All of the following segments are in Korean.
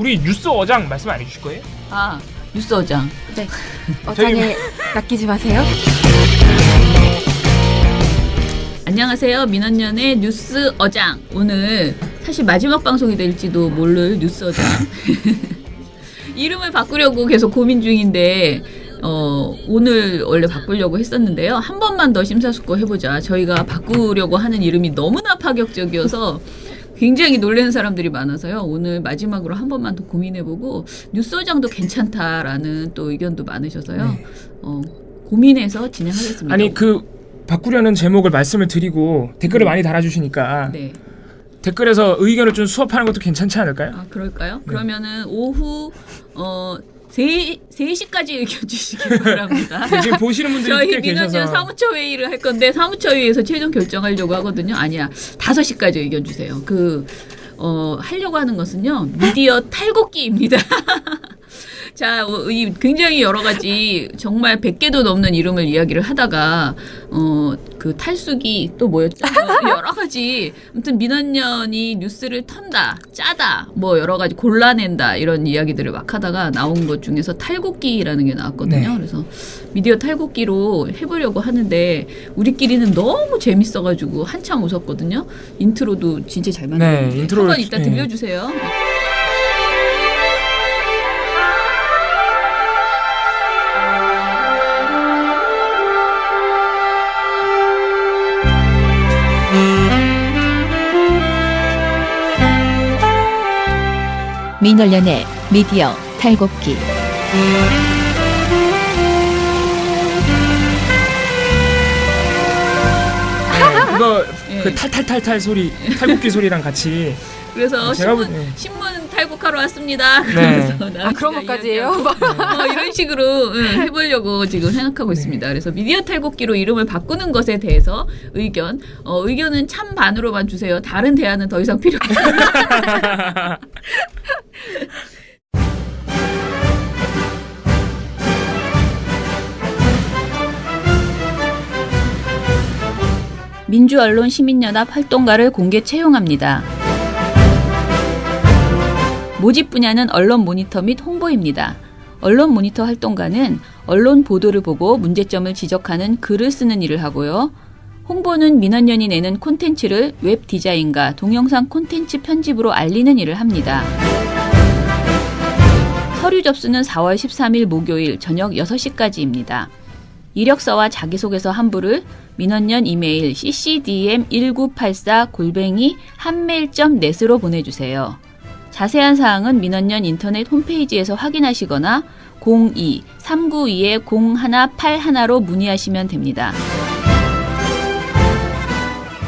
우리 뉴스 어장 말씀 안 해주실 거예요? 아, 뉴스 어장. 네. 어장에 맡기지 마세요. 안녕하세요. 민원연의 뉴스 어장. 오늘 사실 마지막 방송이 될지도 모를 뉴스 어장. 이름을 바꾸려고 계속 고민 중인데 오늘 원래 바꾸려고 했었는데요. 한 번만 더 심사숙고 해보자. 저희가 바꾸려고 하는 이름이 너무나 파격적이어서 굉장히 놀라는 사람들이 많아서요. 오늘 마지막으로 한 번만 더 고민해보고 뉴스어장도 괜찮다라는 또 의견도 많으셔서요. 네. 고민해서 진행하겠습니다. 아니 바꾸려는 제목을 말씀을 드리고 댓글을 많이 달아주시니까 네. 댓글에서 의견을 좀 수업하는 것도 괜찮지 않을까요? 아, 그럴까요? 네. 그러면은 오후 3시까지 의견 주시기 바랍니다. 네, 지금 보시는 분들이 저희 꽤 계셔서 민원연 사무처 회의를 할 건데 사무처 회의에서 최종 결정하려고 하거든요. 아니야. 5시까지 의견 주세요. 하려고 하는 것은요. 미디어 탈곡기입니다. 자, 굉장히 여러 가지 정말 100개도 넘는 이름을 이야기를 하다가 그 탈수기 또 뭐였죠? 여러 가지 아무튼 민원연이 뉴스를 턴다, 짜다, 뭐 여러 가지 골라낸다 이런 이야기들을 막 하다가 나온 것 중에서 탈곡기라는 게 나왔거든요. 네. 그래서 미디어 탈곡기로 해보려고 하는데 우리끼리는 너무 재밌어가지고 한참 웃었거든요. 인트로도 진짜 잘 만들었는데 네, 인트로를 한번 이따 들려주세요. 민원연의 미디어 탈곡기. 이거 예. 그 탈탈탈탈 소리, 탈곡기 소리랑 같이 그래서 제가 신문 탈곡하러 왔습니다. 네. 그래서 아, 그런 것까지예요? 이런 식으로 해보려고 지금 생각하고 있습니다. 그래서 미디어 탈곡기로 이름을 바꾸는 것에 대해서 의견은 참 반으로만 주세요. 다른 대안은 더 이상 필요 없습니다. 민주언론시민연합 활동가를 공개 채용합니다. 모집 분야는 언론 모니터 및 홍보입니다. 언론 모니터 활동가는 언론 보도를 보고 문제점을 지적하는 글을 쓰는 일을 하고요. 홍보는 민원연이 내는 콘텐츠를 웹 디자인과 동영상 콘텐츠 편집으로 알리는 일을 합니다. 서류 접수는 4월 13일 목요일 저녁 6시까지입니다. 이력서와 자기소개서 한 부를 민원연 이메일 ccdm1984@한메일.net으로 보내주세요. 자세한 사항은 민원연 인터넷 홈페이지에서 확인하시거나 02-392-0181로 문의하시면 됩니다.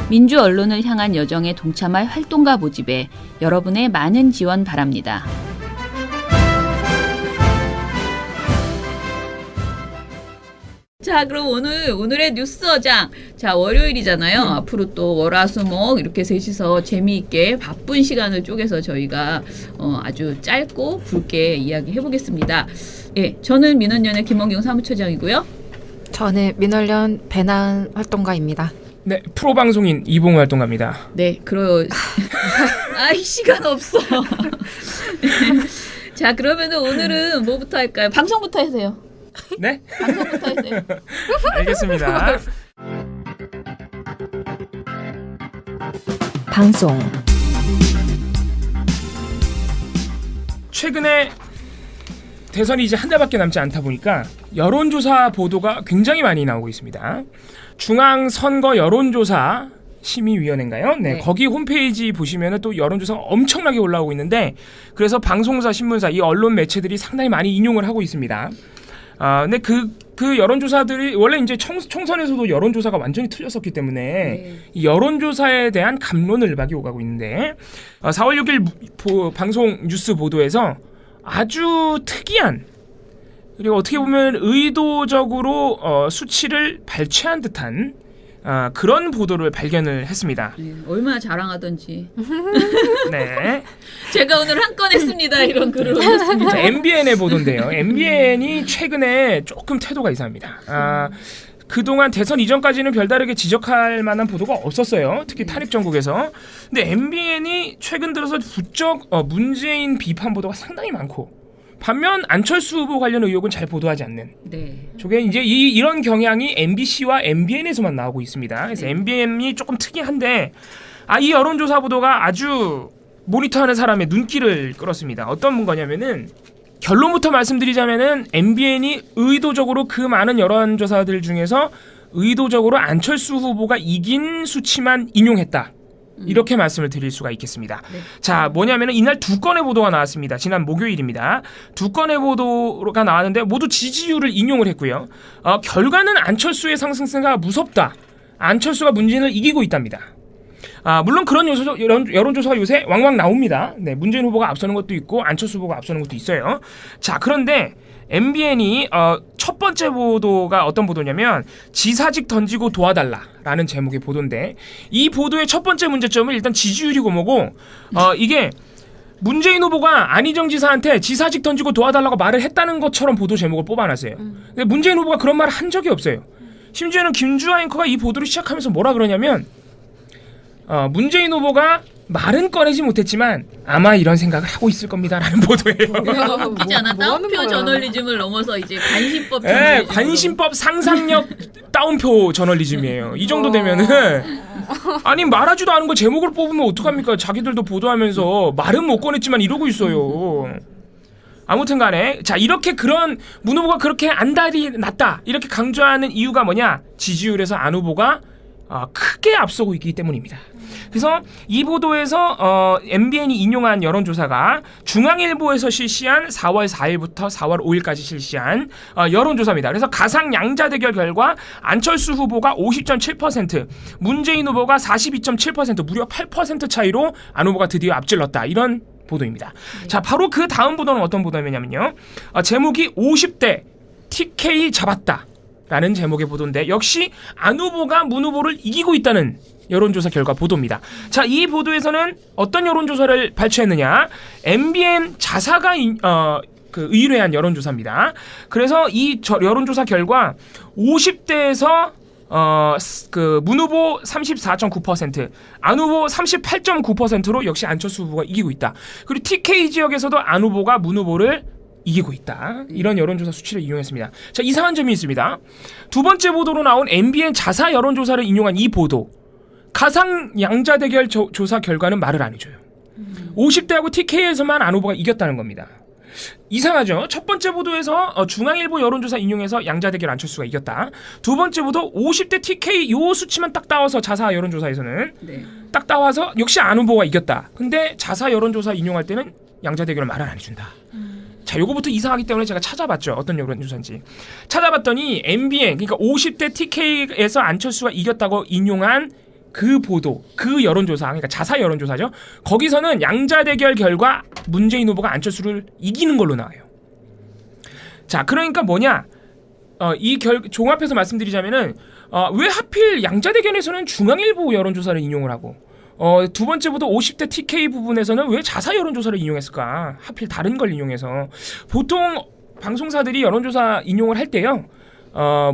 민주 언론을 향한 여정에 동참할 활동가 모집에 여러분의 많은 지원 바랍니다. 자, 그럼 오늘의 뉴스 어장. 자, 월요일이잖아요. 앞으로 또 월화수목 이렇게 셋이서 재미있게 바쁜 시간을 쪼개서 저희가 아주 짧고 굵게 이야기해 보겠습니다. 예, 저는 민원연의 김원경 사무처장이고요. 저는 민원연 배나은 활동가입니다. 네, 프로 방송인 이봉우 활동가입니다. 네, 시간 없어. 자, 그러면은 오늘은 뭐부터 할까요? 방송부터 하세요. 네? 방송부터 하세요. 알겠습니다. 방송. 최근에 대선이 이제 한 달밖에 남지 않다 보니까 여론조사 보도가 굉장히 많이 나오고 있습니다. 중앙선거 여론조사 심의위원회인가요? 네, 거기 홈페이지 보시면은 또 여론조사가 엄청나게 올라오고 있는데 그래서 방송사, 신문사, 이 언론 매체들이 상당히 많이 인용을 하고 있습니다. 근데 그 여론조사들이 원래 이제 총선에서도 여론조사가 완전히 틀렸었기 때문에 이 여론조사에 대한 갑론을박이 오가고 있는데 4월 6일 방송 뉴스 보도에서 아주 특이한 그리고 어떻게 보면 의도적으로 수치를 발췌한 듯한 그런 보도를 발견을 했습니다. 네, 얼마나 자랑하던지. 네. 제가 오늘 한 건 했습니다. 이런 글을 올렸습니다. MBN의 보도인데요. MBN이 최근에 조금 태도가 이상합니다. 그동안 대선 이전까지는 별다르게 지적할 만한 보도가 없었어요. 특히 탄핵 정국에서. 근데 MBN이 최근 들어서 부쩍 문재인 비판 보도가 상당히 많고, 반면 안철수 후보 관련 의혹은 잘 보도하지 않는. 네. 저게 이제 이런 경향이 MBC와 MBN에서만 나오고 있습니다. 그래서 MBN이 조금 특이한데, 이 여론조사 보도가 아주 모니터하는 사람의 눈길을 끌었습니다. 어떤 거냐면은, 결론부터 말씀드리자면은 MBN이 의도적으로 그 많은 여론조사들 중에서 의도적으로 안철수 후보가 이긴 수치만 인용했다. 이렇게 말씀을 드릴 수가 있겠습니다. 네. 자, 뭐냐면은 이날 두 건의 보도가 나왔습니다. 지난 목요일입니다. 두 건의 보도가 나왔는데 모두 지지율을 인용을 했고요. 결과는 안철수의 상승세가 무섭다. 안철수가 문재인을 이기고 있답니다. 물론 그런 여론조사가 요새 왕왕 나옵니다. 네, 문재인 후보가 앞서는 것도 있고 안철수 후보가 앞서는 것도 있어요. 자, 그런데 MBN이 첫 번째 보도가 어떤 보도냐면 지사직 던지고 도와달라라는 제목의 보도인데, 이 보도의 첫 번째 문제점은 일단 지지율이고 뭐고, 이게 문재인 후보가 안희정 지사한테 지사직 던지고 도와달라고 말을 했다는 것처럼 보도 제목을 뽑아놨어요. 근데 문재인 후보가 그런 말을 한 적이 없어요. 심지어는 김주아 앵커가 이 보도를 시작하면서 뭐라 그러냐면, 문재인 후보가 말은 꺼내지 못했지만 아마 이런 생각을 하고 있을 겁니다라는 보도예요. 웃기지 않아? 뭐 하는 따옴표 거야? 저널리즘을 넘어서 이제 관심법 네, 저널리즘. 관심법 상상력 따옴표 저널리즘이에요. 이 정도 되면은 아니 말하지도 않은 거 제목을 뽑으면 어떡합니까? 자기들도 보도하면서 말은 못 꺼냈지만 이러고 있어요. 아무튼 간에 자, 이렇게 그런 문 후보가 그렇게 안달이 났다 이렇게 강조하는 이유가 뭐냐? 지지율에서 안 후보가 크게 앞서고 있기 때문입니다. 그래서 이 보도에서 MBN이 인용한 여론조사가 중앙일보에서 실시한 4월 4일부터 4월 5일까지 실시한 여론조사입니다. 그래서 가상 양자 대결 결과 안철수 후보가 50.7%, 문재인 후보가 42.7%, 무려 8% 차이로 안 후보가 드디어 앞질렀다. 이런 보도입니다. 네. 자, 바로 그 다음 보도는 어떤 보도냐면요. 제목이 50대 TK 잡았다. 라는 제목의 보도인데, 역시 안 후보가 문 후보를 이기고 있다는 여론조사 결과 보도입니다. 자, 이 보도에서는 어떤 여론조사를 발췌했느냐? MBN 자사가 의뢰한 여론조사입니다. 그래서 이 여론조사 결과 50대에서 문 후보 34.9%, 안 후보 38.9%로 역시 안철수 후보가 이기고 있다. 그리고 TK 지역에서도 안 후보가 문 후보를 이기고 있다. 이런 여론조사 수치를 인용했습니다. 자, 이상한 점이 있습니다. 두 번째 보도로 나온 MBN 자사 여론조사를 인용한 이 보도, 가상 양자 대결 조사 결과는 말을 안 해줘요. 50대하고 TK에서만 안 후보가 이겼다는 겁니다. 이상하죠? 첫 번째 보도에서 중앙일보 여론조사 인용해서 양자 대결 안철수가 이겼다. 두 번째 보도 50대 TK 요 수치만 딱 따와서 자사 여론조사에서는 네. 딱 따와서 역시 안 후보가 이겼다. 근데 자사 여론조사 인용할 때는 양자 대결을 말을 안 해준다. 자, 요거부터 이상하기 때문에 제가 찾아봤죠. 어떤 여론조사인지. 찾아봤더니 MBN, 그러니까 50대 TK에서 안철수가 이겼다고 인용한 그 보도, 그 여론조사, 그러니까 자사 여론조사죠. 거기서는 양자 대결 결과 문재인 후보가 안철수를 이기는 걸로 나와요. 자, 그러니까 뭐냐? 종합해서 말씀드리자면은 왜 하필 양자 대결에서는 중앙일보 여론조사를 인용을 하고 두 번째 보도 50대 TK 부분에서는 왜 자사 여론조사를 인용했을까? 하필 다른 걸 인용해서. 보통 방송사들이 여론조사 인용을 할 때요.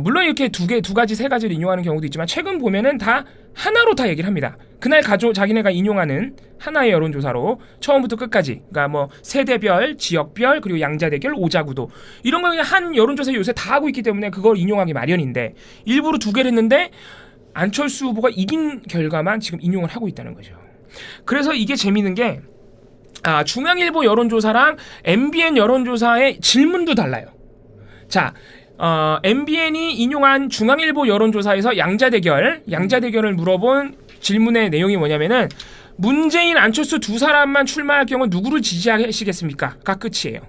물론 이렇게 두 가지, 세 가지를 인용하는 경우도 있지만 최근 보면은 다 하나로 다 얘기를 합니다. 그날 자기네가 인용하는 하나의 여론조사로 처음부터 끝까지, 그러니까 뭐 세대별, 지역별, 그리고 양자대결, 오자구도 이런 거 그냥 한 여론조사 요새 다 하고 있기 때문에 그걸 인용하기 마련인데 일부러 두 개를 했는데 안철수 후보가 이긴 결과만 지금 인용을 하고 있다는 거죠. 그래서 이게 재미있는 게 중앙일보 여론조사랑 MBN 여론조사의 질문도 달라요. 자, MBN이 인용한 중앙일보 여론조사에서 양자대결을 물어본 질문의 내용이 뭐냐면은 문재인, 안철수 두 사람만 출마할 경우 누구를 지지하시겠습니까? 가 끝이에요.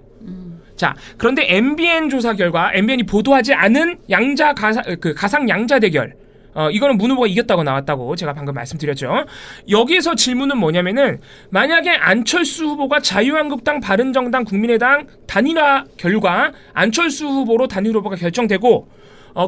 자, 그런데 MBN 조사 결과, MBN이 보도하지 않은 가상 양자대결, 이거는 문 후보가 이겼다고 나왔다고 제가 방금 말씀드렸죠. 여기에서 질문은 뭐냐면은 만약에 안철수 후보가 자유한국당, 바른정당, 국민의당 단일화 결과 안철수 후보로 단일 후보가 결정되고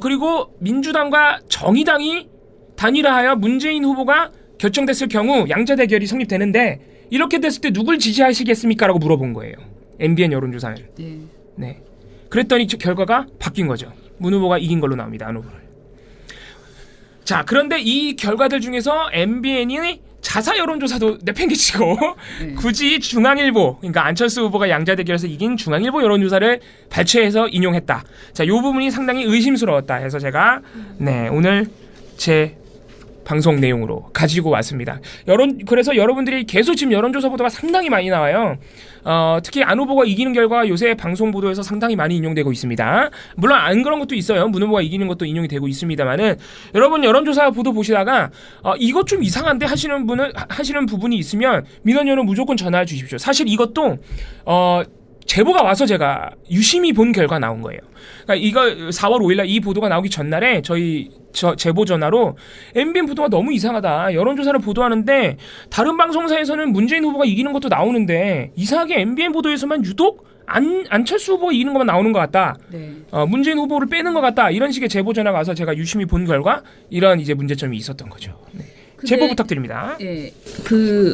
그리고 민주당과 정의당이 단일화하여 문재인 후보가 결정됐을 경우 양자대결이 성립되는데 이렇게 됐을 때 누굴 지지하시겠습니까? 라고 물어본 거예요. MBN 여론조사는. 네. 네. 그랬더니 결과가 바뀐 거죠. 문 후보가 이긴 걸로 나옵니다. 안 후보를. 자, 그런데 이 결과들 중에서 MBN이 자사 여론조사도 내팽개치고 굳이 중앙일보, 그러니까 안철수 후보가 양자 대결에서 이긴 중앙일보 여론조사를 발췌해서 인용했다. 자, 이 부분이 상당히 의심스러웠다 해서 제가 오늘 제 방송 내용으로 가지고 왔습니다. 그래서 여러분들이 계속 지금 여론조사 보도가 상당히 많이 나와요. 특히 안 후보가 이기는 결과가 요새 방송 보도에서 상당히 많이 인용되고 있습니다. 물론 안 그런 것도 있어요. 문 후보가 이기는 것도 인용이 되고 있습니다만은 여러분 여론조사 보도 보시다가 이것 좀 이상한데 하시는 부분이 있으면 민원연은 무조건 전화 주십시오. 사실 이것도 제보가 와서 제가 유심히 본 결과 나온 거예요. 그러니까 이거 4월 5일날 이 보도가 나오기 전날에 제보 전화로 MBN 보도가 너무 이상하다. 여론조사를 보도하는데 다른 방송사에서는 문재인 후보가 이기는 것도 나오는데 이상하게 MBN 보도에서만 유독 안철수 후보가 이기는 것만 나오는 것 같다. 네. 문재인 후보를 빼는 것 같다. 이런 식의 제보 전화가 와서 제가 유심히 본 결과 이런 이제 문제점이 있었던 거죠. 네. 제보 부탁드립니다. 예,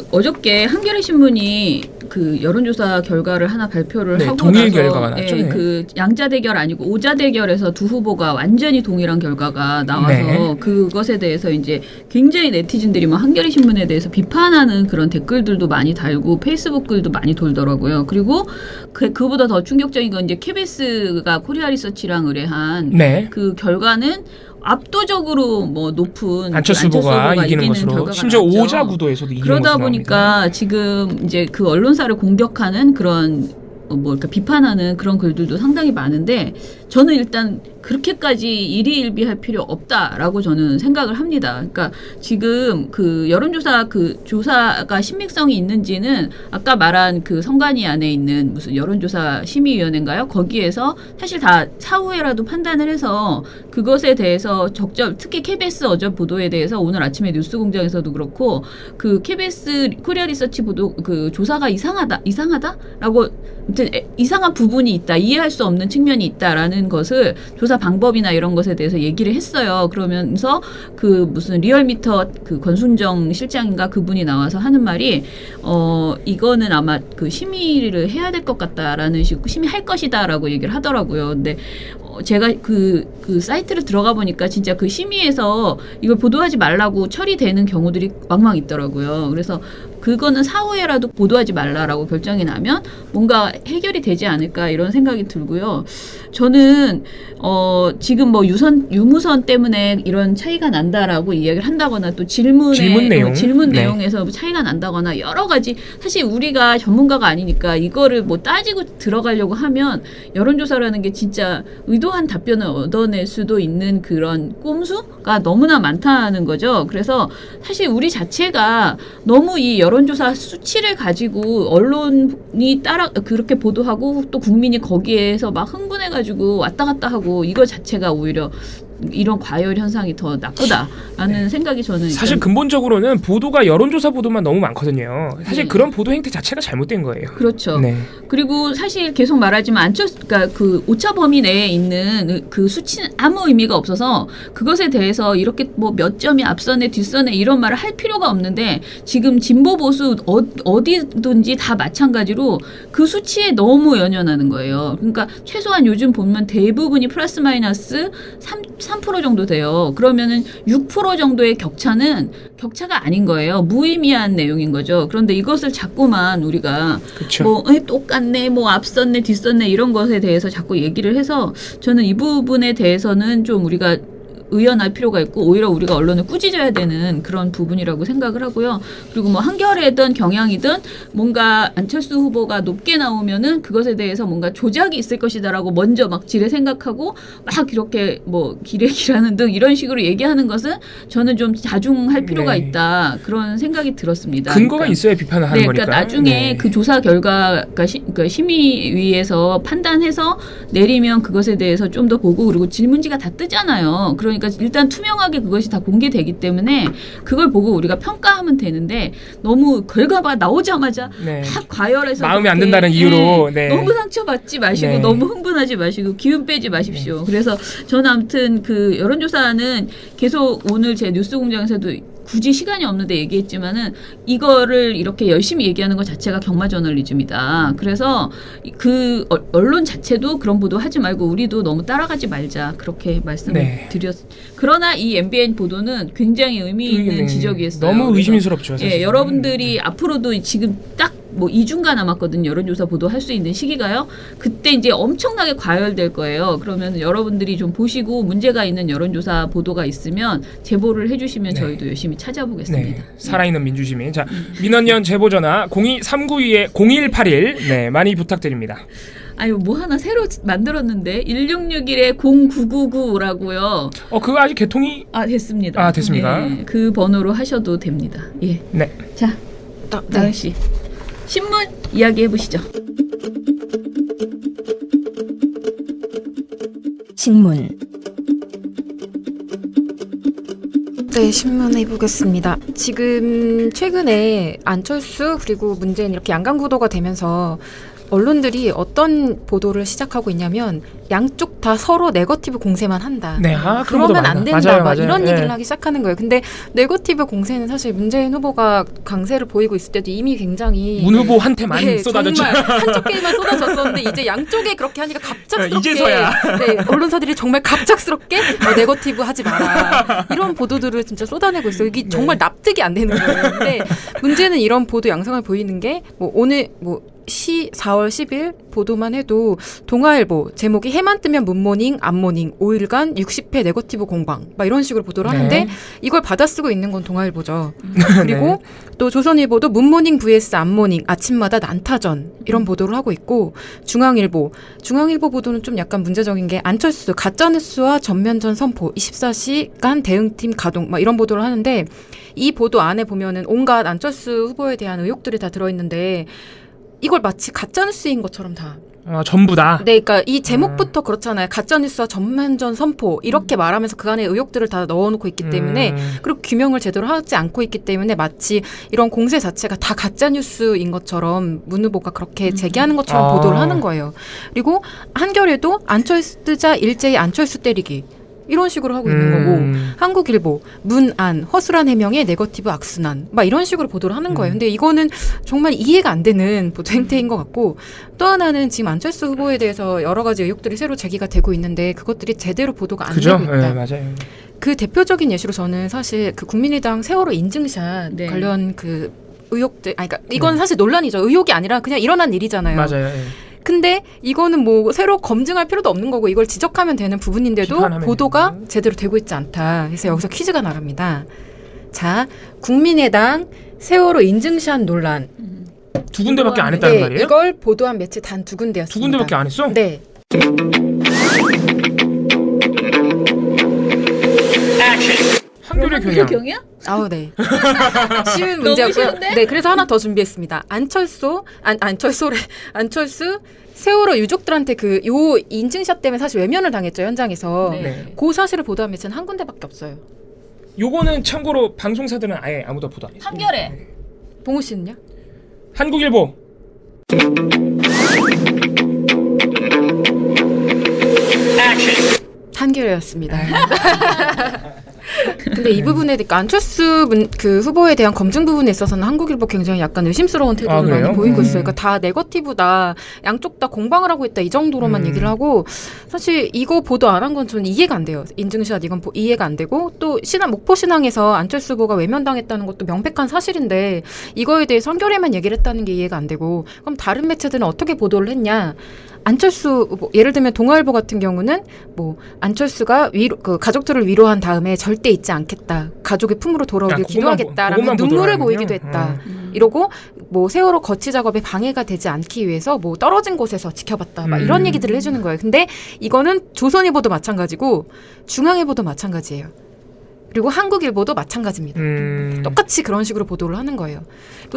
어저께 한겨레 신문이 그 여론조사 결과를 하나 발표를 하고 동일 나서 결과가 나왔죠. 네. 그 양자 대결 아니고 오자 대결에서 두 후보가 완전히 동일한 결과가 나와서 그것에 대해서 이제 굉장히 네티즌들이 뭐 한겨레 신문에 대해서 비판하는 그런 댓글들도 많이 달고 페이스북 글도 많이 돌더라고요. 그리고 그보다 더 충격적인 건 이제 KBS가 코리아 리서치랑 의뢰한 그 결과는 압도적으로 뭐 높은 안철수 후보가 이기는 것으로 결과가 심지어 나왔죠. 오자 구도에서도 이기는 그러다 것으로 보니까 나옵니다. 지금 이제 그 언론사를 공격하는 그런 그러니까 비판하는 그런 글들도 상당히 많은데 저는 일단 그렇게까지 일희일비할 필요 없다라고 저는 생각을 합니다. 그러니까 지금 그 여론조사 그 조사가 신빙성이 있는지는 아까 말한 그 선관위 안에 있는 무슨 여론조사 심의위원회인가요? 거기에서 사실 다 사후에라도 판단을 해서 그것에 대해서 특히 KBS 어제 보도에 대해서 오늘 아침에 뉴스공장에서도 그렇고 그 KBS 코리아 리서치 보도 그 조사가 이상하다라고 아무튼 이상한 부분이 있다, 이해할 수 없는 측면이 있다라는 것을 조사 방법이나 이런 것에 대해서 얘기를 했어요. 그러면서 그 무슨 리얼미터 그 권순정 실장인가 그분이 나와서 하는 말이 이거는 아마 그 심의를 해야 될 것 같다라는 식으로 심의할 것이다라고 얘기를 하더라고요. 근데 제가 그 사이트를 들어가 보니까 진짜 그 심의에서 이걸 보도하지 말라고 처리되는 경우들이 왕왕 있더라고요. 그래서 그거는 사후에라도 보도하지 말라라고 결정이 나면 뭔가 해결이 되지 않을까 이런 생각이 들고요. 저는 지금 뭐 유무선 때문에 이런 차이가 난다라고 이야기를 한다거나 또 질문 내용에서 차이가 난다거나 여러 가지 사실 우리가 전문가가 아니니까 이거를 뭐 따지고 들어가려고 하면 여론조사라는 게 진짜 의도한 답변을 얻어낼 수도 있는 그런 꼼수가 너무나 많다는 거죠. 그래서 사실 우리 자체가 너무 이 여론조사 수치를 가지고 언론이 그렇게 보도하고 또 국민이 거기에서 막 흥분해가지고 왔다 갔다 하고 이거 자체가 오히려 이런 과열 현상이 더 나쁘다라는 생각이 저는 사실 근본적으로는 보도가 여론조사 보도만 너무 많거든요. 사실 그런 보도 행태 자체가 잘못된 거예요. 그렇죠. 그리고 사실 계속 말하지만 그러니까 그 오차 범위 내에 있는 그 수치는 아무 의미가 없어서 그것에 대해서 이렇게 뭐 몇 점이 앞서네 뒷선에 이런 말을 할 필요가 없는데 지금 진보 보수 어디든지 다 마찬가지로 그 수치에 너무 연연하는 거예요. 그러니까 최소한 요즘 보면 대부분이 플러스 마이너스 3% 정도 돼요. 그러면은 6% 정도의 격차가 아닌 거예요. 무의미한 내용인 거죠. 그런데 이것을 자꾸만 우리가 뭐 똑같네, 뭐 앞섰네, 뒷섰네 이런 것에 대해서 자꾸 얘기를 해서 저는 이 부분에 대해서는 좀 우리가 의연할 필요가 있고 오히려 우리가 언론을 꾸짖어야 되는 그런 부분이라고 생각을 하고요. 그리고 뭐 한겨레든 경향이든 뭔가 안철수 후보가 높게 나오면은 그것에 대해서 뭔가 조작이 있을 것이다라고 먼저 막 지레 생각하고 막 이렇게 뭐 기레기라는 등 이런 식으로 얘기하는 것은 저는 좀 자중할 필요가 있다 그런 생각이 들었습니다. 근거가 있어야 비판을 하는 거니까. 그러니까 나중에 그 조사 결과가 그러니까 심의위에서 판단해서 내리면 그것에 대해서 좀 더 보고 그리고 질문지가 다 뜨잖아요. 그러니까 일단 투명하게 그것이 다 공개되기 때문에 그걸 보고 우리가 평가하면 되는데 너무 결과가 나오자마자 막 과열해서 마음에 안 든다는 이유로 너무 상처받지 마시고 너무 흥분하지 마시고 기운 빼지 마십시오. 그래서 저는 아무튼 그 여론조사는 계속 오늘 제 뉴스공장에서도 굳이 시간이 없는데 얘기했지만은 이거를 이렇게 열심히 얘기하는 것 자체가 경마 저널리즘이다. 그래서 그 언론 자체도 그런 보도 하지 말고 우리도 너무 따라가지 말자. 그렇게 말씀을 네. 그러나 이 MBN 보도는 굉장히 의미 있는 네. 지적이었어요. 너무 그래서 의심스럽죠. 사실. 예, 여러분들이 앞으로도 지금 딱 뭐 2주가 남았거든요. 여론조사 보도할 수 있는 시기가요. 그때 이제 엄청나게 과열될 거예요. 그러면 여러분들이 좀 보시고 문제가 있는 여론조사 보도가 있으면 제보를 해주시면 네. 저희도 열심히 찾아보겠습니다. 네, 살아있는 민주시민. 자, 민원연 제보 전화 02392-0181. 네, 많이 부탁드립니다. 아유, 뭐 하나 새로 만들었는데 1661-0999라고요. 그거 아직 개통이 됐습니다. 됐습니까? 네, 그 번호로 하셔도 됩니다. 예. 네. 자, 나은 씨. 신문 이야기해 보시죠. 신문 네, 신문 해보겠습니다. 지금 최근에 안철수 그리고 문재인 이렇게 양강 구도가 되면서 언론들이 어떤 보도를 시작하고 있냐면 양쪽 다 서로 네거티브 공세만 한다. 네, 그런 것도 그러면 안 많아요. 된다. 맞아요, 막 맞아요. 이런 예. 얘기를 하기 시작하는 거예요. 근데 네거티브 공세는 사실 문재인 후보가 강세를 보이고 있을 때도 이미 굉장히 문 후보한테만 네, 쏟아졌죠. 정말 한쪽 게임만 쏟아졌었는데 이제 양쪽에 그렇게 하니까 갑작스럽게 이제서야. 네, 언론사들이 정말 갑작스럽게 네거티브 하지 마라 이런 보도들을 진짜 쏟아내고 있어요. 이게 정말 납득이 안 되는 거예요. 근데 문제는 이런 보도 양상을 보이는 게 오늘 4월 10일 보도만 해도 동아일보 제목이 해만 뜨면 문모닝 암모닝 5일간 60회 네거티브 공방 막 이런 식으로 보도를 네. 하는데 이걸 받아쓰고 있는 건 동아일보죠. 그리고 네. 또 조선일보도 문모닝 vs 암모닝 아침마다 난타전 이런 보도를 하고 있고 중앙일보 보도는 좀 약간 문제적인 게 안철수 가짜뉴스와 전면전 선포 24시간 대응팀 가동 막 이런 보도를 하는데 이 보도 안에 보면은 온갖 안철수 후보에 대한 의혹들이 다 들어있는데 이걸 마치 가짜뉴스인 것처럼 다. 전부 다. 네, 그러니까 이 제목부터 그렇잖아요. 가짜뉴스와 전면전 선포 이렇게 말하면서 그 안에 의혹들을 다 넣어놓고 있기 때문에 그리고 규명을 제대로 하지 않고 있기 때문에 마치 이런 공세 자체가 다 가짜뉴스인 것처럼 문 후보가 그렇게 제기하는 것처럼 보도를 하는 거예요. 그리고 한겨레도 안철수 뜨자 일제히 안철수 때리기. 이런 식으로 하고 있는 거고 한국일보 문안 허술한 해명에 네거티브 악순환 막 이런 식으로 보도를 하는 거예요. 근데 이거는 정말 이해가 안 되는 보도 행태인 것 같고 또 하나는 지금 안철수 후보에 대해서 여러 가지 의혹들이 새로 제기가 되고 있는데 그것들이 제대로 보도가 안 그죠? 되고 있다. 네, 맞아요. 그 대표적인 예시로 저는 사실 그 국민의당 세월호 인증샷 네. 관련 그 의혹들 그러니까 이건 사실 논란이죠. 의혹이 아니라 그냥 일어난 일이잖아요. 맞아요. 예. 근데 이거는 뭐 새로 검증할 필요도 없는 거고 이걸 지적하면 되는 부분인데도 비판하면 보도가 되는. 제대로 되고 있지 않다. 그래서 여기서 퀴즈가 나갑니다. 자, 국민의당 세월호 인증샷 논란. 두 군데밖에 안 했다는 네, 말이에요? 이걸 보도한 매체 단 두 군데였습니다. 두 군데밖에 안 했어? 네. 한겨레 경향. 경이야? 아우 네. 쉬운 너무 문제였고요. 쉬운데? 네, 그래서 하나 더 준비했습니다. 안철수 세월호 유족들한테 그 요 인증샷 때문에 사실 외면을 당했죠 현장에서. 네. 그 사실을 보도한 매체는 한 군데밖에 없어요. 요거는 참고로 방송사들은 아예 아무도 보도 안 했어요. 한겨레. 봉우 씨는요? 한국일보. 한겨레였습니다. 근데 이 부분에 그러니까 안철수 그 후보에 대한 검증 부분에 있어서는 한국일보 굉장히 약간 의심스러운 태도를 그래요? 많이 보이고 있어요. 그러니까 다 네거티브다, 양쪽 다 공방을 하고 있다 이 정도로만 얘기를 하고 사실 이거 보도 안 한 건 저는 이해가 안 돼요. 인증샷 이건 이해가 안 되고 또 목포 신항에서 안철수 후보가 외면당했다는 것도 명백한 사실인데 이거에 대해서 한겨레만 얘기를 했다는 게 이해가 안 되고 그럼 다른 매체들은 어떻게 보도를 했냐? 안철수 후보, 예를 들면 동아일보 같은 경우는 뭐 안철수가 그 가족들을 위로한 다음에 절대 잊지 않겠다. 가족의 품으로 돌아오길 기도하겠다라는 그것만 눈물을 보도를 보이기도 하는군요. 했다. 이러고 뭐 세월호 거치 작업에 방해가 되지 않기 위해서 뭐 떨어진 곳에서 지켜봤다. 막 이런 얘기들을 해주는 거예요. 근데 이거는 조선일보도 마찬가지고 중앙일보도 마찬가지예요. 그리고 한국일보도 마찬가지입니다. 똑같이 그런 식으로 보도를 하는 거예요.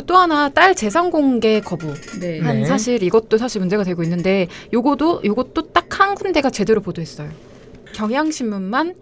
또 하나 딸 재산 공개 거부. 네. 한 사실 이것도 사실 문제가 되고 있는데 요것도 딱 한 군데가 제대로 보도했어요. 경향신문만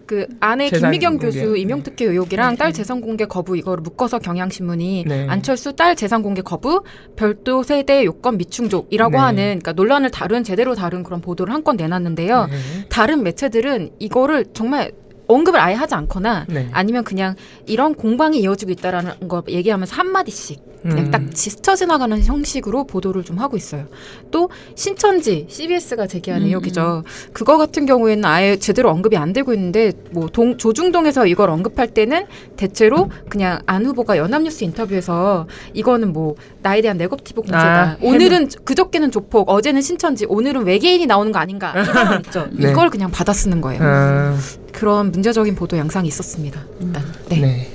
그 아내 재산 김미경 공개. 교수 임용특혜 의혹이랑 딸 재산 공개 거부 이거를 묶어서 경향신문이 네. 안철수 딸 재산 공개 거부 별도 세대 요건 미충족이라고 네. 하는 그러니까 논란을 제대로 다룬 그런 보도를 한 건 내놨는데요. 네. 다른 매체들은 이거를 정말 언급을 아예 하지 않거나 네. 아니면 그냥 이런 공방이 이어지고 있다라는 거 얘기하면서 한마디씩 그냥 딱 스쳐 지나가는 형식으로 보도를 좀 하고 있어요. 또 신천지 CBS가 제기한 의혹이죠. 그거 같은 경우에는 아예 제대로 언급이 안 되고 있는데 뭐 조중동에서 이걸 언급할 때는 대체로 그냥 안 후보가 연합뉴스 인터뷰에서 이거는 뭐 나에 대한 네거티브 공세다. 오늘은 그저께는 조폭, 어제는 신천지, 오늘은 외계인이 나오는 거 아닌가 이런 거 있죠. 네. 이걸 그냥 받아 쓰는 거예요. 그런 문제적인 보도 양상이 있었습니다. 일단. 네. 네.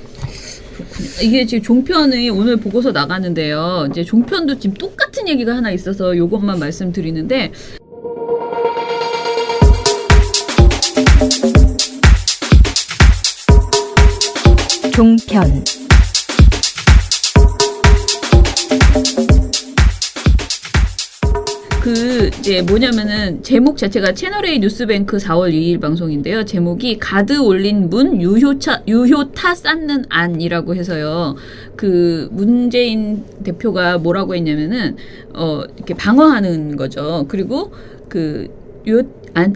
이게 지금 종편이 오늘 보고서 나가는데요. 이제 종편도 지금 똑같은 얘기가 하나 있어서 요것만 말씀드리는데 종편 그 이제 뭐냐면은 제목 자체가 채널A 뉴스뱅크 4월 2일 방송인데요. 제목이 가드 올린 문 유효타 쌓는 안이라고 해서요. 그 문재인 대표가 뭐라고 했냐면은 이렇게 방어하는 거죠. 그리고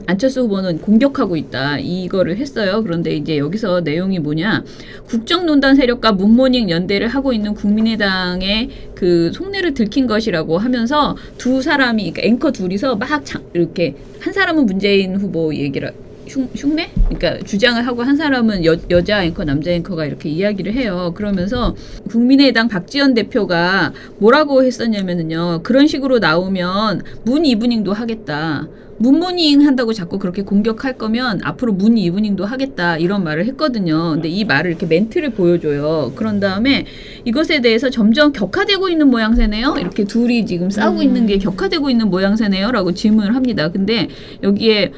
안철수 후보는 공격하고 있다. 이거를 했어요. 그런데 이제 여기서 내용이 뭐냐. 국정농단 세력과 문모닝 연대를 하고 있는 국민의당의 그 속내를 들킨 것이라고 하면서 두 사람이, 그러니까 앵커 둘이서 막 이렇게 한 사람은 문재인 후보 얘기를 흉내? 그러니까 주장을 하고 한 사람은 여자 앵커, 남자 앵커가 이렇게 이야기를 해요. 그러면서 국민의당 박지원 대표가 뭐라고 했었냐면요. 그런 식으로 나오면 문 이브닝도 하겠다. 문모닝 한다고 자꾸 그렇게 공격할 거면 앞으로 문 이브닝도 하겠다 이런 말을 했거든요. 근데 이 말을 이렇게 멘트를 보여줘요. 그런 다음에 이것에 대해서 점점 격화되고 있는 모양새네요. 이렇게 둘이 지금 싸우고 있는 게 격화되고 있는 모양새네요. 라고 질문을 합니다. 근데 여기에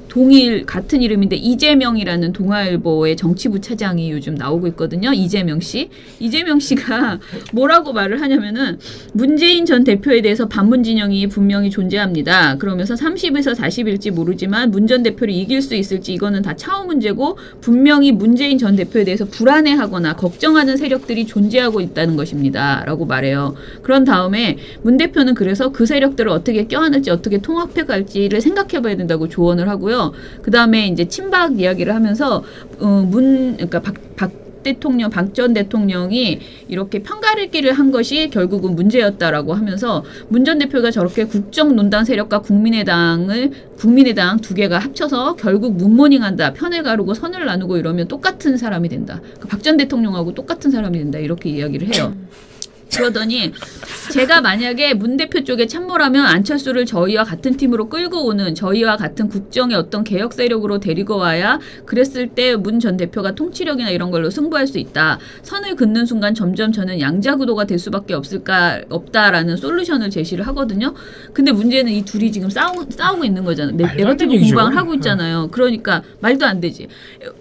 동일 같은 이름인데 이재명이라는 동아일보의 정치부 차장이 요즘 나오고 있거든요. 이재명 씨. 이재명 씨가 뭐라고 말을 하냐면은 문재인 전 대표에 대해서 반문 진영이 분명히 존재합니다. 그러면서 30에서 40일지 모르지만 문 전 대표를 이길 수 있을지 이거는 다 차후 문제고 분명히 문재인 전 대표에 대해서 불안해하거나 걱정하는 세력들이 존재하고 있다는 것입니다. 라고 말해요. 그런 다음에 문 대표는 그래서 그 세력들을 어떻게 껴안을지 어떻게 통합해 갈지를 생각해 봐야 된다고 조언을 하고요. 그 다음에 이제 친박 이야기를 하면서 그러니까 박 전 대통령이 이렇게 편가르기를 한 것이 결국은 문제였다라고 하면서 문 전 대표가 저렇게 국정농단 세력과 국민의당 두 개가 합쳐서 결국 문모닝한다. 편을 가르고 선을 나누고 이러면 똑같은 사람이 된다. 박 전 대통령하고 똑같은 사람이 된다. 이렇게 이야기를 해요. 그러더니 제가 만약에 문 대표 쪽에 참모라면 안철수를 저희와 같은 팀으로 끌고 오는 저희와 같은 국정의 어떤 개혁 세력으로 데리고 와야 그랬을 때 문 전 대표가 통치력이나 이런 걸로 승부할 수 있다. 선을 긋는 순간 점점 저는 양자구도가 될 수밖에 없다라는 솔루션을 제시를 하거든요. 근데 문제는 이 둘이 지금 싸우고 있는 거잖아요. 네거티브 공방을 하고 있잖아요. 그러니까 말도 안 되지.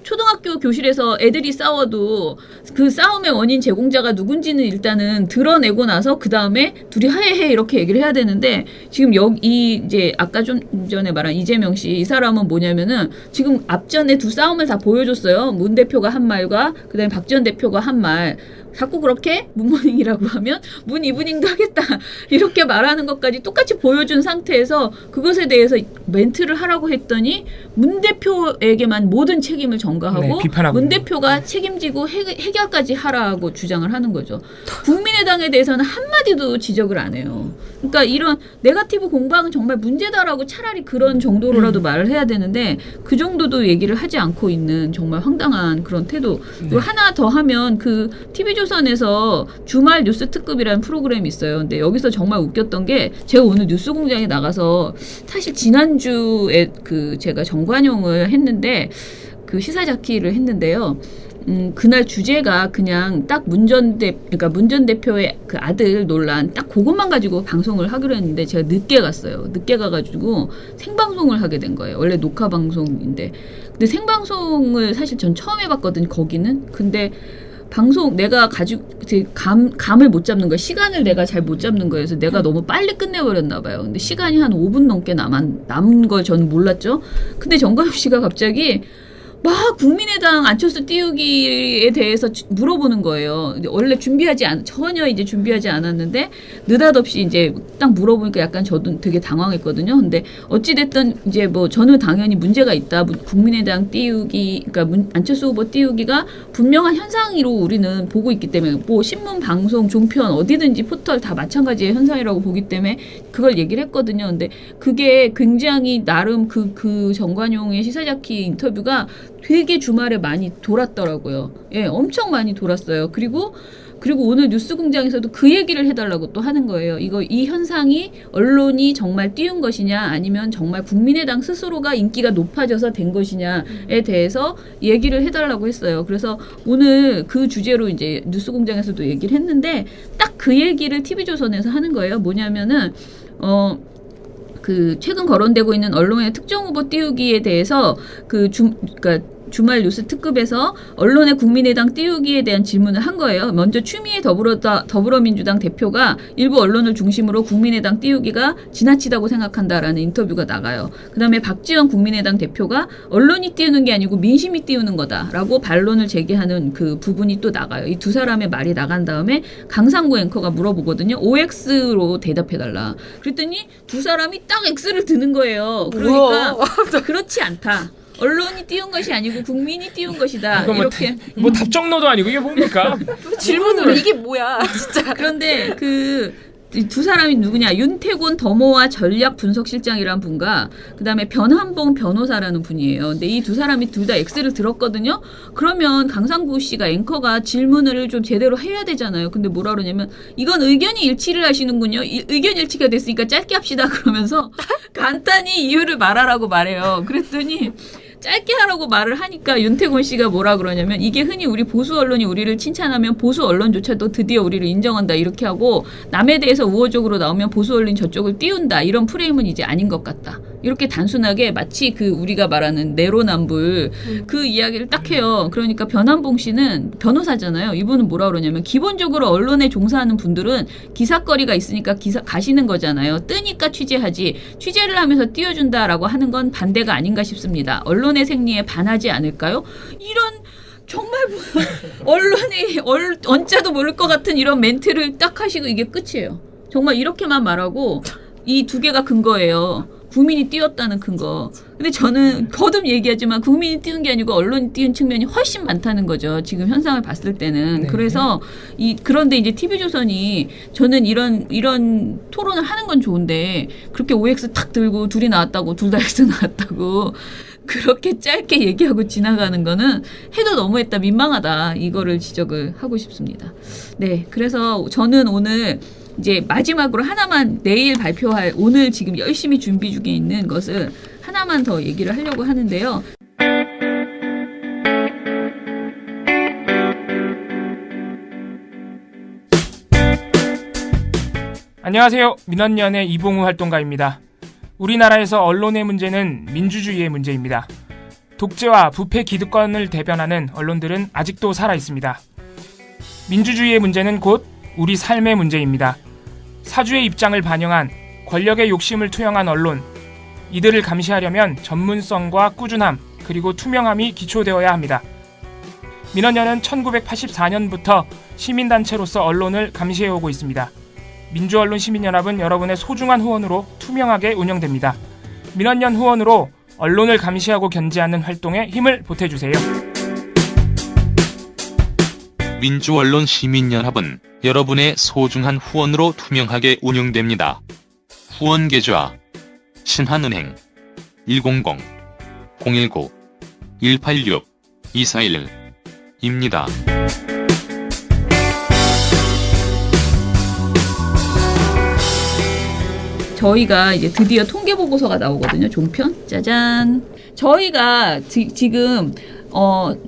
초등학교 교실에서 애들이 싸워도 그 싸움의 원인 제공자가 누군지는 일단은 드러내고 나서 그 다음에 둘이 하해해 이렇게 얘기를 해야 되는데 지금 여기 이제 아까 좀 전에 말한 이재명 씨 이 사람은 뭐냐면은 지금 앞전에 두 싸움을 다 보여줬어요. 문 대표가 한 말과 그다음에 박 전 대표가 한 말. 자꾸 그렇게 문모닝이라고 하면 문 이브닝도 하겠다 이렇게 말하는 것까지 똑같이 보여준 상태에서 그것에 대해서 멘트를 하라고 했더니 문 대표에게만 모든 책임을 전가하고 문 대표가 책임지고 해결까지 하라고 주장을 하는 거죠. 국민의당에 대해서는 한마디도 지적을 안 해요. 그러니까 이런 네거티브 공방은 정말 문제다라고 차라리 그런 정도로라도 말을 해야 되는데 그 정도도 얘기를 하지 않고 있는 정말 황당한 그런 태도. 그리고 하나 더 하면 그 TV조선에서 주말 뉴스 특급이라는 프로그램이 있어요. 근데 여기서 정말 웃겼던 게 제가 오늘 뉴스공장에 나가서 사실 지난주에 그 제가 정관용을 했는데 그 시사자키를 했는데요. 그날 주제가 그냥 딱 문 전 대표의 그 아들 논란 딱 그것만 가지고 방송을 하기로 했는데 제가 늦게 갔어요. 늦게 가가지고 생방송을 하게 된 거예요. 원래 녹화 방송인데. 근데 생방송을 사실 전 처음 해봤거든요. 거기는. 근데 방송 내가 가지고 감을 못 잡는 거야. 시간을 내가 잘 못 잡는 거예요. 그래서 내가 너무 빨리 끝내버렸나 봐요. 근데 시간이 한 5분 넘게 남은 걸 저는 몰랐죠. 근데 정관용 씨가 갑자기 막 국민의당 안철수 띄우기에 대해서 물어보는 거예요. 근데 원래 전혀 이제 준비하지 않았는데 느닷없이 이제 딱 물어보니까 약간 저도 되게 당황했거든요. 근데 어찌됐든 이제 뭐 저는 당연히 문제가 있다. 국민의당 띄우기, 그러니까 안철수 후보 띄우기가 분명한 현상으로 우리는 보고 있기 때문에 뭐 신문, 방송, 종편 어디든지 포털 다 마찬가지의 현상이라고 보기 때문에 그걸 얘기를 했거든요. 근데 그게 굉장히 나름 그 정관용의 시사자키 인터뷰가 되게 주말에 많이 돌았더라고요. 예, 엄청 많이 돌았어요. 그리고 오늘 뉴스공장에서도 그 얘기를 해달라고 또 하는 거예요. 이 현상이 언론이 정말 띄운 것이냐 아니면 정말 국민의당 스스로가 인기가 높아져서 된 것이냐에 대해서 얘기를 해달라고 했어요. 그래서 오늘 그 주제로 이제 뉴스공장에서도 얘기를 했는데 딱 그 얘기를 TV조선에서 하는 거예요. 뭐냐면은 그 최근 거론되고 있는 언론의 특정 후보 띄우기에 대해서 그러니까 주말 뉴스 특급에서 언론의 국민의당 띄우기에 대한 질문을 한 거예요. 먼저 추미애 더불어민주당 대표가 일부 언론을 중심으로 국민의당 띄우기가 지나치다고 생각한다라는 인터뷰가 나가요. 그다음에 박지원 국민의당 대표가 언론이 띄우는 게 아니고 민심이 띄우는 거다라고 반론을 제기하는 그 부분이 또 나가요. 이 두 사람의 말이 나간 다음에 강상구 앵커가 물어보거든요. OX로 대답해달라. 그랬더니 두 사람이 딱 X를 드는 거예요. 그러니까 그렇지 않다. 언론이 띄운 것이 아니고 국민이 띄운 것이다. 이렇게 뭐 답정너도 아니고 이게 뭡니까? 질문으로 이게 뭐야, 진짜. 그런데 두 사람이 누구냐? 윤태곤 더모아 전략 분석실장이라는 분과 그다음에 변한봉 변호사라는 분이에요. 근데 이 두 사람이 둘 다 X를 들었거든요. 그러면 강상구 씨가 앵커가 질문을 좀 제대로 해야 되잖아요. 근데 뭐라 그러냐면 이건 의견이 일치를 하시는군요. 의견 일치가 됐으니까 짧게 합시다. 그러면서 간단히 이유를 말하라고 말해요. 그랬더니 짧게 하라고 말을 하니까 윤태곤 씨가 뭐라 그러냐면 이게 흔히 우리 보수 언론이 우리를 칭찬하면 보수 언론조차도 드디어 우리를 인정한다 이렇게 하고 남에 대해서 우호적으로 나오면 보수 언론 저쪽을 띄운다 이런 프레임은 이제 아닌 것 같다. 이렇게 단순하게 마치 그 우리가 말하는 내로남불 그 이야기를 딱 해요. 그러니까 변한봉 씨는 변호사잖아요. 이분은 뭐라 그러냐면 기본적으로 언론에 종사하는 분들은 기사거리가 있으니까 가시는 거잖아요. 뜨니까 취재하지 취재를 하면서 띄워준다라고 하는 건 반대가 아닌가 싶습니다. 언론의 생리에 반하지 않을까요? 이런 정말 언론이 언짢도 모를 것 같은 이런 멘트를 딱 하시고 이게 끝이에요. 정말 이렇게만 말하고 이 두 개가 근거예요. 국민이 띄웠다는 근거. 근데 저는 거듭 얘기하지만 국민이 띄운 게 아니고 언론이 띄운 측면이 훨씬 많다는 거죠. 지금 현상을 봤을 때는. 네. 그래서 그런데 이제 TV조선이 저는 이런 토론을 하는 건 좋은데 그렇게 OX 탁 들고 둘이 나왔다고 둘 다 X 나왔다고 그렇게 짧게 얘기하고 지나가는 거는 해도 너무했다 민망하다 이거를 지적을 하고 싶습니다. 네, 그래서 저는 오늘 이제 마지막으로 하나만 내일 발표할 오늘 지금 열심히 준비 중에 있는 것을 하나만 더 얘기를 하려고 하는데요. 안녕하세요. 민원연의 이봉우 활동가입니다. 우리나라에서 언론의 문제는 민주주의의 문제입니다. 독재와 부패 기득권을 대변하는 언론들은 아직도 살아있습니다. 민주주의의 문제는 곧 우리 삶의 문제입니다. 사주의 입장을 반영한 권력의 욕심을 투영한 언론, 이들을 감시하려면 전문성과 꾸준함 그리고 투명함이 기초되어야 합니다. 민원연은 1984년부터 시민단체로서 언론을 감시해오고 있습니다. 민주언론 시민연합은 여러분의 소중한 후원으로 투명하게 운영됩니다. 민원연 후원으로 언론을 감시하고 견제하는 활동에 힘을 보태주세요. 민주언론 시민연합은 여러분의 소중한 후원으로 투명하게 운영됩니다. 후원 계좌 신한은행 100-019-186-241입니다. 저희가 이제 드디어 통계 보고서가 나오거든요. 종편 짜잔. 저희가 지금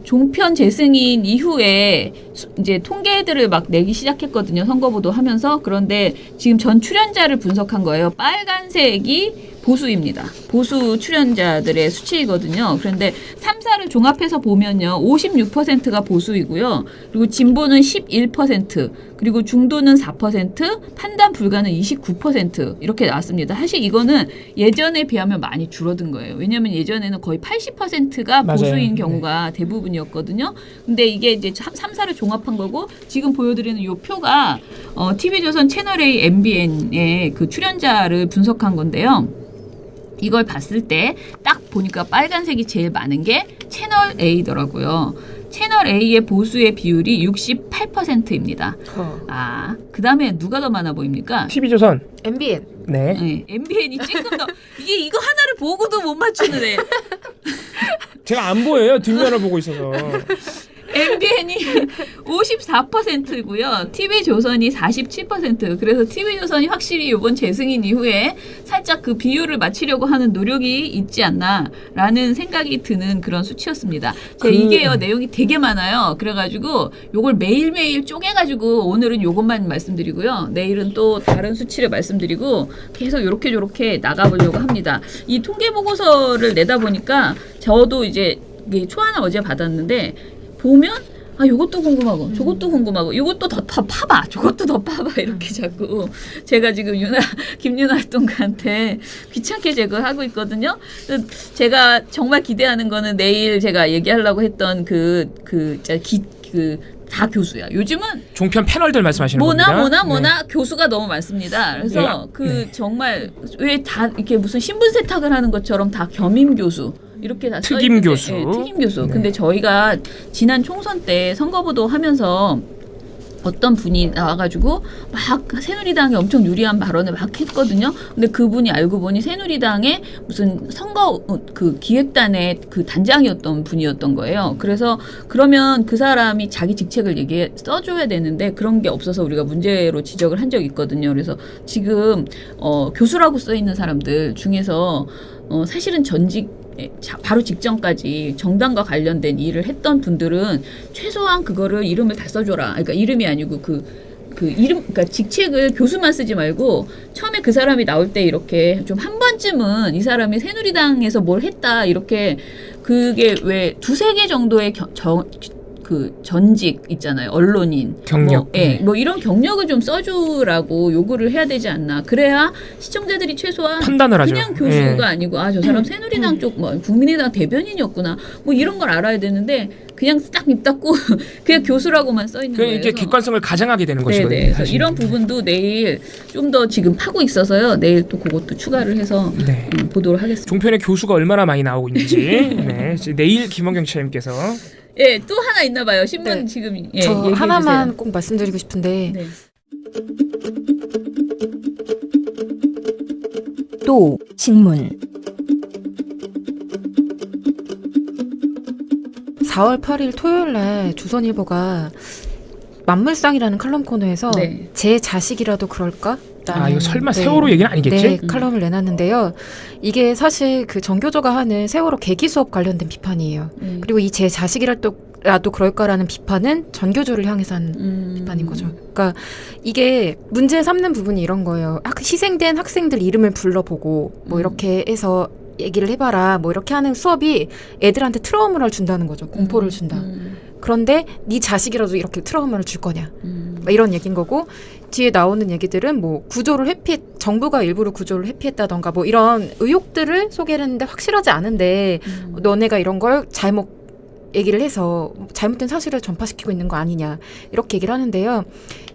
종편 재승인 이후에 이제 통계들을 막 내기 시작했거든요. 선거보도 하면서. 그런데 지금 전 출연자를 분석한 거예요. 빨간색이 보수입니다. 보수 출연자들의 수치이거든요. 그런데 3사를 종합해서 보면요. 56%가 보수이고요. 그리고 진보는 11%, 그리고 중도는 4%, 판단 불가는 29% 이렇게 나왔습니다. 사실 이거는 예전에 비하면 많이 줄어든 거예요. 왜냐하면 예전에는 거의 80%가 맞아요. 보수인 경우가 대부분이었거든요. 근데 이게 이제 3사를 종합한 거고 지금 보여드리는 이 표가 TV조선 채널A MBN의 그 출연자를 분석한 건데요. 이걸 봤을 때 딱 보니까 빨간색이 제일 많은 게 채널 A더라고요. 채널 A의 보수의 비율이 68%입니다. 아, 그 다음에 누가 더 많아 보입니까? TV조선. MBN. 네. 네, MBN이 조금 더 이거 하나를 보고도 못 맞추는 애. 제가 안 보여요. 뒷면을 보고 있어서. MBN이 54%고요. TV조선이 47%. 그래서 TV조선이 확실히 이번 재승인 이후에 살짝 그 비율을 맞추려고 하는 노력이 있지 않나라는 생각이 드는 그런 수치였습니다. 이게요 내용이 되게 많아요. 그래가지고 요걸 매일매일 쪼개가지고 오늘은 요것만 말씀드리고요. 내일은 또 다른 수치를 말씀드리고 계속 요렇게 저렇게 나가보려고 합니다. 이 통계 보고서를 내다 보니까 저도 이제 초안을 어제 받았는데 보면 요것도 궁금하고 저것도 궁금하고 이것도 더 파봐 저것도 더 파봐 이렇게 자꾸 제가 지금 김윤아 활동가한테 귀찮게 제거하고 있거든요. 제가 정말 기대하는 거는 내일 제가 얘기하려고 했던 다 교수야. 요즘은 종편 패널들 말씀하시는 겁니다. 뭐나 교수가 너무 많습니다. 그래서 정말 왜 다 이렇게 무슨 신분 세탁을 하는 것처럼 다 겸임 교수 이렇게 다 특임 교수. 네, 특임 교수. 네. 근데 저희가 지난 총선 때 선거보도 하면서 어떤 분이 나와가지고 막 새누리당에 엄청 유리한 발언을 막 했거든요. 근데 그분이 알고 보니 새누리당의 무슨 선거 그 기획단의 그 단장이었던 분이었던 거예요. 그래서 그러면 그 사람이 자기 직책을 써줘야 되는데 그런 게 없어서 우리가 문제로 지적을 한 적이 있거든요. 그래서 지금 교수라고 써 있는 사람들 중에서 사실은 전직 바로 직전까지 정당과 관련된 일을 했던 분들은 최소한 그거를 이름을 다 써줘라. 그러니까 이름이 아니고 그러니까 직책을 교수만 쓰지 말고 처음에 그 사람이 나올 때 이렇게 좀 한 번쯤은 이 사람이 새누리당에서 뭘 했다 이렇게 그게 왜 두세 개 정도의 그 전직 있잖아요. 언론인. 경력. 뭐 이런 경력을 좀 써주라고 요구를 해야 되지 않나. 그래야 시청자들이 최소한 판단을 하죠. 그냥 교수가 아니고 저 사람 새누리당 쪽 국민의당 대변인이었구나. 뭐 이런 걸 알아야 되는데 그냥 딱 입 닫고 그냥 교수라고만 써 있는 거예요. 이제 객관성을 가장하게 되는 네네. 것이거든요. 그래서 이런 부분도 내일 좀 더 지금 파고 있어서요. 내일 또 그것도 추가를 해서 보도록 하겠습니다. 종편에 교수가 얼마나 많이 나오고 있는지 내일 김원경 기자님께서 또 하나 있나 봐요. 신문 네. 지금 저 얘기해 하나만 주세요. 꼭 말씀드리고 싶은데 네. 또 신문 4월 8일 토요일 날 조선일보가 만물상이라는 칼럼 코너에서 네. 제 자식이라도 그럴까? 이거 설마 세월호 얘기는 아니겠지? 네, 칼럼을 내놨는데요. 이게 사실 그 정교조가 하는 세월호 계기 수업 관련된 비판이에요. 그리고 이 제 자식이라도 그럴까라는 비판은 전교조를 향해서 하는 비판인 거죠. 그러니까 이게 문제 삼는 부분이 이런 거예요. 희생된 학생들 이름을 불러보고 뭐 이렇게 해서 얘기를 해봐라 뭐 이렇게 하는 수업이 애들한테 트라우마를 준다는 거죠. 공포를 준다. 그런데 네 자식이라도 이렇게 트라우마를 줄 거냐. 막 이런 얘기인 거고 뒤에 나오는 얘기들은 뭐 정부가 일부러 구조를 회피했다던가 뭐 이런 의혹들을 소개를 했는데 확실하지 않은데 너네가 이런 걸 잘못 얘기를 해서 잘못된 사실을 전파시키고 있는 거 아니냐 이렇게 얘기를 하는데요.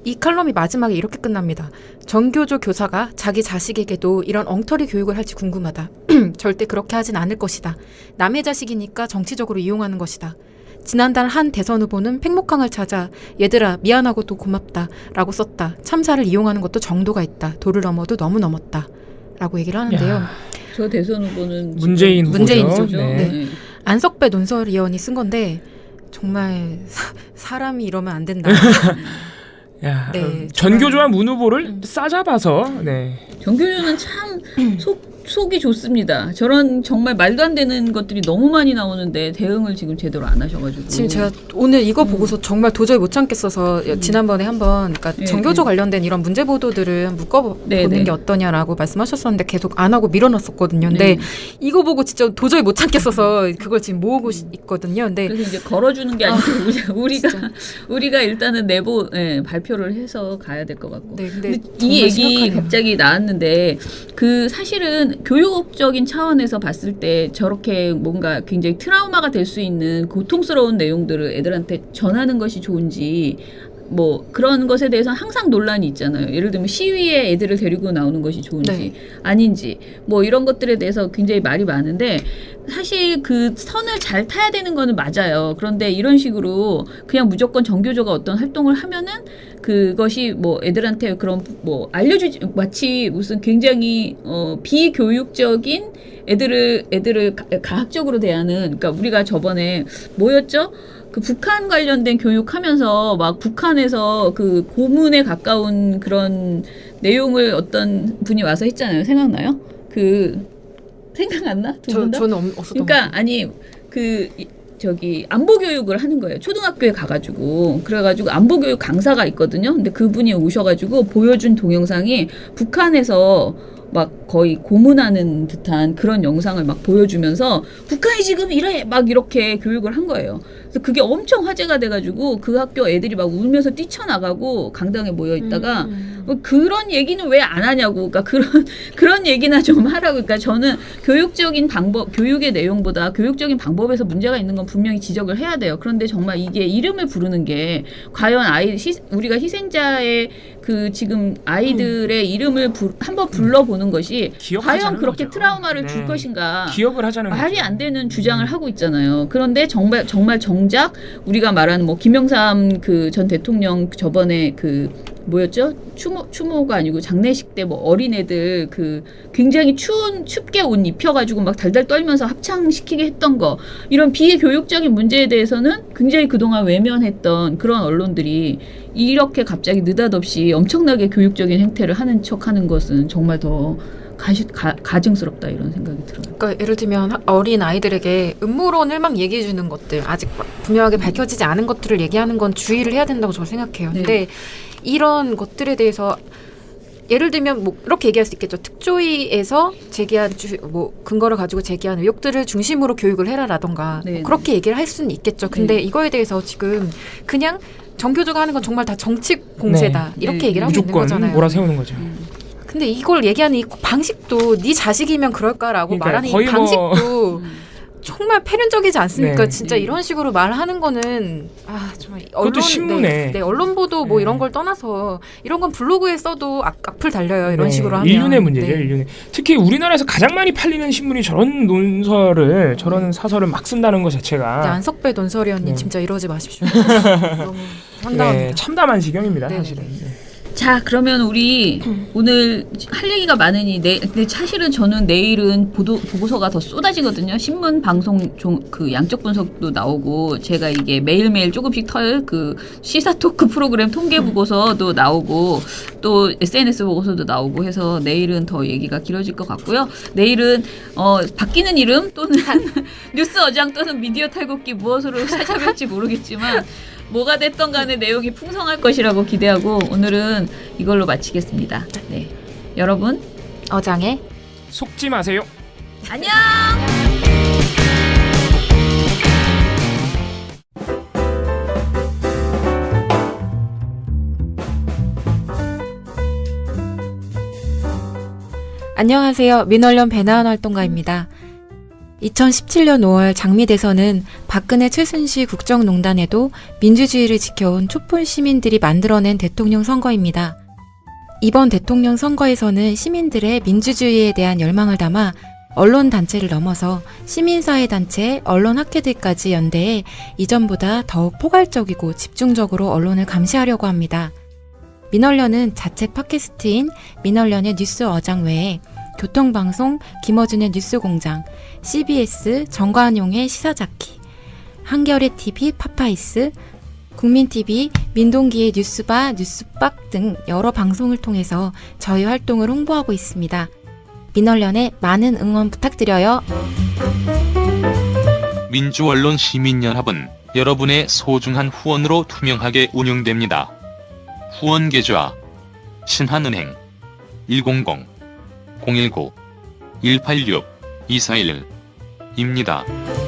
이 칼럼이 마지막에 이렇게 끝납니다. 정교조 교사가 자기 자식에게도 이런 엉터리 교육을 할지 궁금하다. 절대 그렇게 하진 않을 것이다. 남의 자식이니까 정치적으로 이용하는 것이다. 지난달 한 대선 후보는 팽목항을 찾아 얘들아 미안하고 또 고맙다 라고 썼다. 참사를 이용하는 것도 정도가 있다. 도를 넘어도 너무 넘었다 라고 얘기를 하는데요. 저 대선 후보는 문재인이죠. 문재인이죠. 네. 안석배 논설위원이 쓴 건데 정말 사람이 이러면 안 된다. 전교조와 문 후보를 싸잡아서 정교조는 참 속이 좋습니다. 저런 정말 말도 안 되는 것들이 너무 많이 나오는데 대응을 지금 제대로 안 하셔가지고. 지금 제가 오늘 이거 보고서 정말 도저히 못 참겠어서 지난번에 한번 그러니까 네, 정교조 네. 관련된 이런 문제 보도들을 묶어보는 네, 네. 게 어떠냐라고 말씀하셨었는데 계속 안 하고 밀어놨었거든요. 근데 네. 이거 보고 진짜 도저히 못 참겠어서 그걸 지금 모으고 있거든요. 근데 그래서 이제 걸어주는 게 아니고 우리가 일단은 발표를 해서 가야 될 것 같고. 네, 근데 정말 이 얘기 심각하네요. 갑자기 나왔는데 그 사실은 교육적인 차원에서 봤을 때 저렇게 뭔가 굉장히 트라우마가 될 수 있는 고통스러운 내용들을 애들한테 전하는 것이 좋은지 뭐 그런 것에 대해서는 항상 논란이 있잖아요. 예를 들면 시위에 애들을 데리고 나오는 것이 좋은지 네. 아닌지 뭐 이런 것들에 대해서 굉장히 말이 많은데 사실 그 선을 잘 타야 되는 거는 맞아요. 그런데 이런 식으로 그냥 무조건 정교조가 어떤 활동을 하면은 그것이 뭐 애들한테 그런 뭐 알려주지 마치 무슨 굉장히 비교육적인 애들을 가학적으로 대하는 그러니까 우리가 저번에 뭐였죠? 그 북한 관련된 교육하면서 막 북한에서 그 고문에 가까운 그런 내용을 어떤 분이 와서 했잖아요. 생각나요? 생각 안 나? 두 분 다? 저는 없었던 것 그러니까 같아요. 아니 안보 교육을 하는 거예요. 초등학교에 가가지고 그래가지고 안보 교육 강사가 있거든요. 근데 그분이 오셔가지고 보여준 동영상이 북한에서 막 거의 고문하는 듯한 그런 영상을 막 보여주면서 북한이 지금 이래 막 이렇게 교육을 한 거예요. 그래서 그게 엄청 화제가 돼가지고 그 학교 애들이 막 울면서 뛰쳐나가고 강당에 모여 있다가 그런 얘기는 왜 안 하냐고. 그러니까 그런 얘기나 좀 하라고. 그러니까 저는 교육의 내용보다 교육적인 방법에서 문제가 있는 건 분명히 지적을 해야 돼요. 그런데 정말 이게 이름을 부르는 게 과연 우리가 희생자의 그 지금 아이들의 이름을 한번 불러보는 것이 기억하자는 과연 그렇게 거죠. 트라우마를 네. 줄 것인가. 기억을 하자는 말이 거죠. 안 되는 주장을 하고 있잖아요. 그런데 정말 정작 우리가 말하는 뭐 김영삼 그 전 대통령 저번에 그 뭐였죠? 추모가 아니고 장례식 때 뭐 어린애들 그 굉장히 춥게 옷 입혀가지고 막 달달 떨면서 합창시키게 했던 거 이런 비교육적인 문제에 대해서는 굉장히 그동안 외면했던 그런 언론들이 이렇게 갑자기 느닷없이 엄청나게 교육적인 행태를 하는 척하는 것은 정말 더 가증스럽다 이런 생각이 들어요. 그러니까 예를 들면 어린 아이들에게 음모론을 막 얘기해 주는 것들 아직 분명하게 밝혀지지 않은 것들을 얘기하는 건 주의를 해야 된다고 저는 생각해요. 네. 근데 이런 것들에 대해서 예를 들면 뭐 이렇게 얘기할 수 있겠죠. 특조위에서 제기한 근거를 가지고 제기한 의혹들을 중심으로 교육을 해라라던가 네. 뭐 그렇게 얘기를 할 수는 있겠죠. 근데 네. 이거에 대해서 지금 그냥 정교조가 하는 건 정말 다 정치 공세다 네. 이렇게 네. 얘기를 하고 있는 무조건 거잖아요. 몰아세우는 거죠. 근데 이걸 얘기하는 이 방식도 네 자식이면 그럴까라고 그러니까 말하는 이 거의 방식도 정말 패륜적이지 않습니까? 네. 진짜 이런 식으로 말하는 거는 정말 그것도 신문에. 네, 언론 보도 뭐 네. 이런 걸 떠나서 이런 건 블로그에 써도 악플 달려요. 이런 네, 식으로 하면 인륜의 문제죠. 네. 인륜의. 특히 우리나라에서 가장 많이 팔리는 신문이 저런 저런 사설을 막 쓴다는 것 자체가 네, 안석배 논설위원님 네. 진짜 이러지 마십시오. 너무 황당합니다. 네, 참담한 지경입니다. 네네네. 사실은. 네. 자, 그러면 우리 오늘 할 얘기가 많으니 근데 사실은 저는 내일은 보고서가 더 쏟아지거든요. 신문, 방송 그 양적 분석도 나오고 제가 이게 매일매일 조금씩 그 시사 토크 프로그램 통계 보고서도 나오고 또 SNS 보고서도 나오고 해서 내일은 더 얘기가 길어질 것 같고요. 내일은 바뀌는 이름 또는 뉴스 어장 또는 미디어 탈곡기 무엇으로 찾아뵐지 모르겠지만 뭐가 됐던 간에 내용이 풍성할 것이라고 기대하고 오늘은 이걸로 마치겠습니다. 네. 여러분, 어장에 속지 마세요. 안녕! 안녕하세요. 민언련 배나은 활동가입니다. 2017년 5월 장미대선은 박근혜 최순실 국정농단에도 민주주의를 지켜온 촛불 시민들이 만들어낸 대통령 선거입니다. 이번 대통령 선거에서는 시민들의 민주주의에 대한 열망을 담아 언론단체를 넘어서 시민사회단체, 언론학회들까지 연대해 이전보다 더욱 포괄적이고 집중적으로 언론을 감시하려고 합니다. 민언련은 자체 팟캐스트인 민언련의 뉴스 어장 외에 교통방송 김어준의 뉴스공장, CBS 정관용의 시사자키, 한겨레 TV 파파이스, 국민TV 민동기의 뉴스바 뉴스박 등 여러 방송을 통해서 저희 활동을 홍보하고 있습니다. 민언련에 많은 응원 부탁드려요. 민주언론 시민연합은 여러분의 소중한 후원으로 투명하게 운영됩니다. 후원 계좌 신한은행 100-019-186-241입니다.